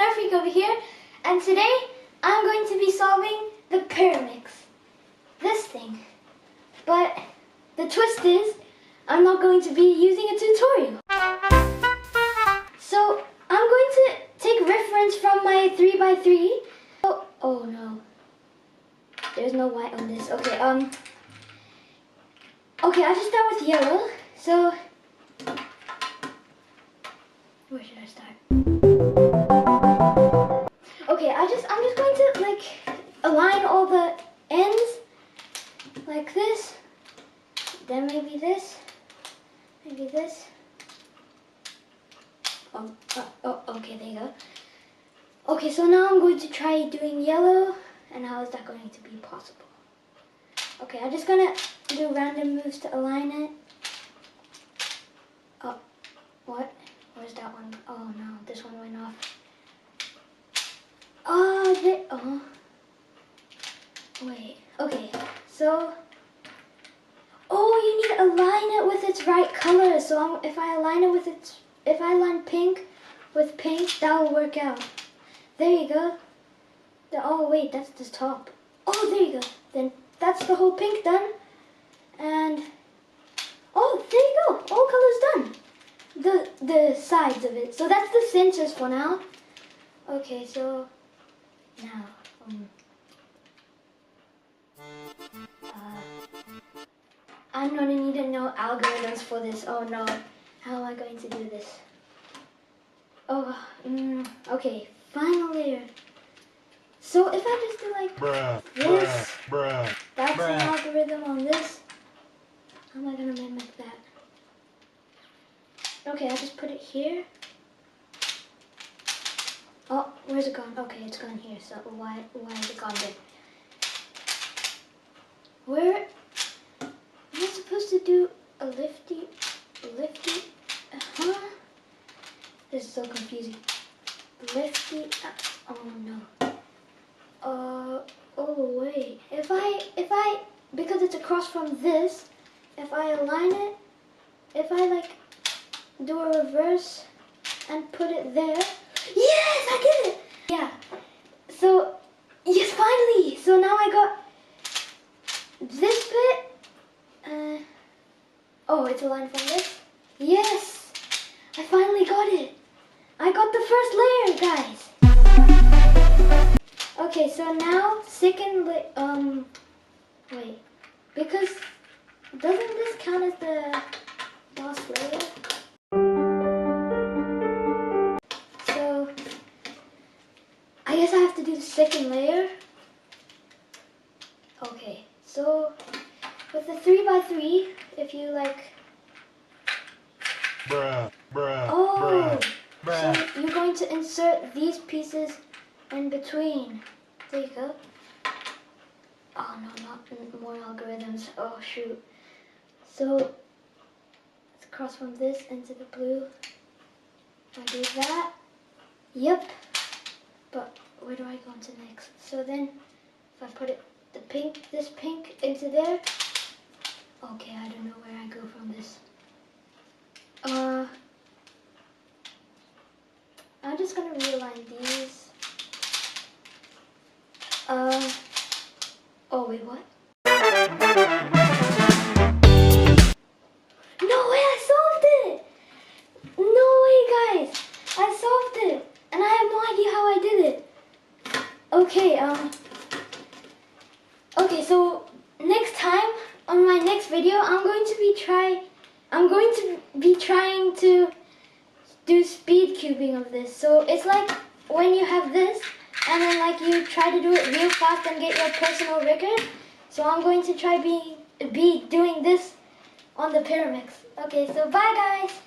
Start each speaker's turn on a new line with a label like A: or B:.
A: Nerfreak over here, and today I'm going to be solving the Pyramix. This thing. But the twist is, I'm not going to be using a tutorial. So I'm going to take reference from my 3x3. Oh no. There's no white on this. Okay, I'll just start with yellow. So where should I start? Okay, I'm just going to like align all the ends like this. Then maybe this. Maybe this. Okay, there you go. Okay, so now I'm going to try doing yellow, and how is that going to be possible? Okay, I'm just gonna do random moves to align it. Oh, what? Where's that one? Oh no, this one went off. Wait, okay, so, you need to align it with its right color. So if I align pink with pink, that will work out. There you go. Oh wait, that's the top. Oh, there you go. Then that's the whole pink done. And, oh, there you go. All colors done. The sides of it. So that's the centers for now. Okay, so now I'm gonna need to know algorithms for this. Oh no, how am I going to do this? Okay, final layer. So if I just do like this, that's an algorithm on this. How am I gonna mimic that? Okay, I just put it here. Oh, where's it gone? Okay, it's gone here. So why is it gone there? Where am I supposed to do a lifty? This is so confusing. Lifty. Oh no. Oh wait. If I because it's across from this, if I align it, if I like do a reverse and put it there. Yes, I did it! Yeah. So, yes, finally! So now I got this bit. Oh, it's aligned from this. Yes! I finally got it. I got the first layer, guys. Okay, so now second wait. Because doesn't this count as the last layer? I guess I have to do the second layer. Okay, so with the 3x3, if you like, so you're going to insert these pieces in between. There you go. Oh no, not more algorithms. Oh shoot. So let's cross from this into the blue. I do that. Yep. But where do I go into next? So then, if I put this pink into there, okay, I don't know where I go from this. I'm just gonna realign these. Oh wait, what? No way, I solved it! No way, guys, I solved it! And I have no idea how I did it. Okay, so next time on my next video, I'm going to be trying to do speed cubing of this. So it's like when you have this and then like you try to do it real fast and get your personal record. So I'm going to try be doing this on the Pyramix. Okay, so bye guys.